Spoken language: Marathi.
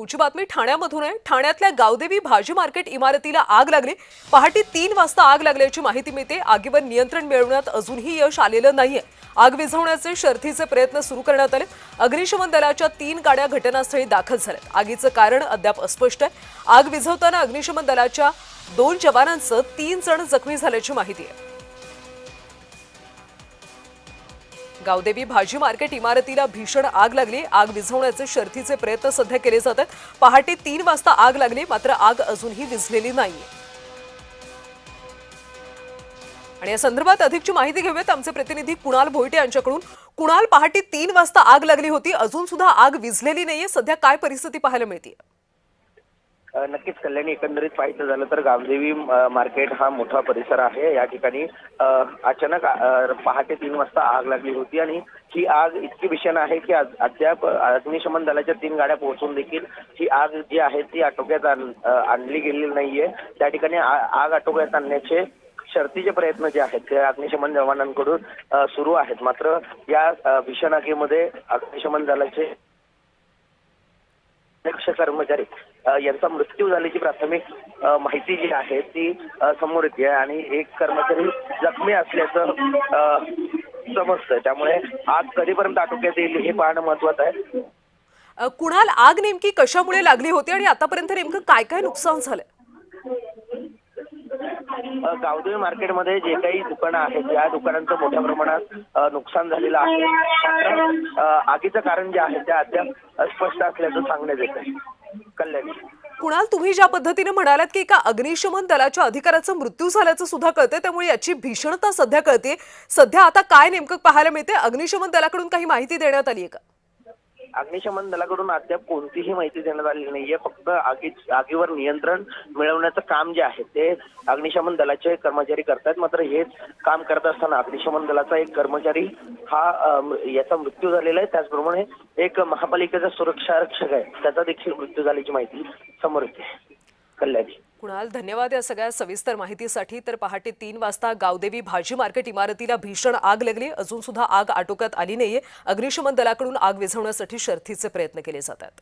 पुढची बातमी ठाण्यामधून आहे। ठाण्यातल्या गावदेवी भाजी मार्केट इमारतीला आग लागली। पहाटे 3 वाजता आग लागल्याची माहिती मिळते। आगीवर नियंत्रण मिळवण्यात अजूनही यश आलेलं नाहीये। आग विझवण्याचे शर्थीचे प्रयत्न सुरू करण्यात आले। अग्निशमन दलाच्या 3 गाड्या घटनास्थळी दाखल झाल्यात। आगीचं कारण अद्याप अस्पष्ट आहे। आग विझवताना अग्निशमन दलाच्या 2 जवानांसह 3 जण जखमी झाल्याची माहिती आहे। गावदेवी भाजी मार्केट इमारतीला भीषण आग लागली। आग विझवण्याचे शर्थीचे प्रयत्न सध्या केले जातात। पहाटे 3 वाजता आग लागली, मात्र आग अजूनही विझलेली नाहीये। आणि या संदर्भात अधिकची माहिती घेऊयात आमचे प्रतिनिधी कुणाल भोईटे यांच्याकडून। कुणाल, पहाटे 3 वाजता आग लागली होती, अजून सुद्धा आग विझलेली नाहीये, सध्या काय परिस्थिती पाहायला मिळते? नक्कीच कल्याणी, एकंदरीत पाहायचं झालं तर गावदेवी मार्केट हा मोठा परिसर आहे। या ठिकाणी अचानक पहाटे 3 वाजता आग लागली होती आणि ही आग इतकी भीषण आहे की अद्याप अग्निशमन दलाच्या 3 गाड्या पोहोचून देखील ही आग जी आहे ती आटोक्यात आणली गेलेली नाहीये। त्या ठिकाणी आग आटोक्यात आणण्याचे शर्थीचे प्रयत्न जे आहेत ते अग्निशमन जवानांकडून सुरू आहेत। मात्र या भीषण आगीमध्ये अग्निशमन दलाचे कर्मचारी यांचा मृत्यू झाल्याची प्राथमिक माहिती जी आहे ती समोर येते आणि एक कर्मचारी जखमी असल्याचं समजतं। त्यामुळे आग कधीपर्यंत आटोक्यात येईल हे पाहणं महत्त्वाचं आहे। कुणाल, आग नेमकी कशामुळे लागली होती आणि आतापर्यंत नेमकं काय काय नुकसान झालंय? गावदेवी मार्केटमध्ये जे काही दुकानं आहेत या दुकानांचं मोठ्या प्रमाणात नुकसान झालेलं आहे। मात्र आगीचं कारण जे आहे ते अद्याप स्पष्ट असल्याचं सांगण्यात येत आहे। कल्याणी, कुणाल, तुम्ही ज्या पद्धतीने म्हणालात की एका अग्निशमन दलाच्या अधिकाऱ्याचा मृत्यू झाल्याचं सुद्धा कळतंय, त्यामुळे याची भीषणता सध्या कळते। सध्या आता काय नेमकं पाहायला मिळते? अग्निशमन दलाकडून काही माहिती देण्यात आली आहे का? अग्निशमन दलाकडून अद्याप कोणतीही माहिती देण्यात आलेली नाहीये। फक्त आगीवर नियंत्रण मिळवण्याचं काम जे आहे ते अग्निशमन दलाचे कर्मचारी करतात। मात्र हेच काम करत असताना अग्निशमन दलाचा एक कर्मचारी हा याचा मृत्यू झालेला आहे। त्याचप्रमाणे एक महापालिकेचा सुरक्षा रक्षक आहे, त्याचा देखील मृत्यू झाल्याची माहिती समोर येते। कल्याणी, कुणाल, धन्यवाद या सगळ्या सविस्तर माहितीसाठी। तर पहाटे 3 वाजता गावदेवी भाजी मार्केट इमारतीला भीषण आग लागली, अजून सुद्धा आग आटोक्यात आली नाहीये। अग्निशमन दलाकडून आग विझवण्यासाठी शर्थीचे प्रयत्न केले जातात।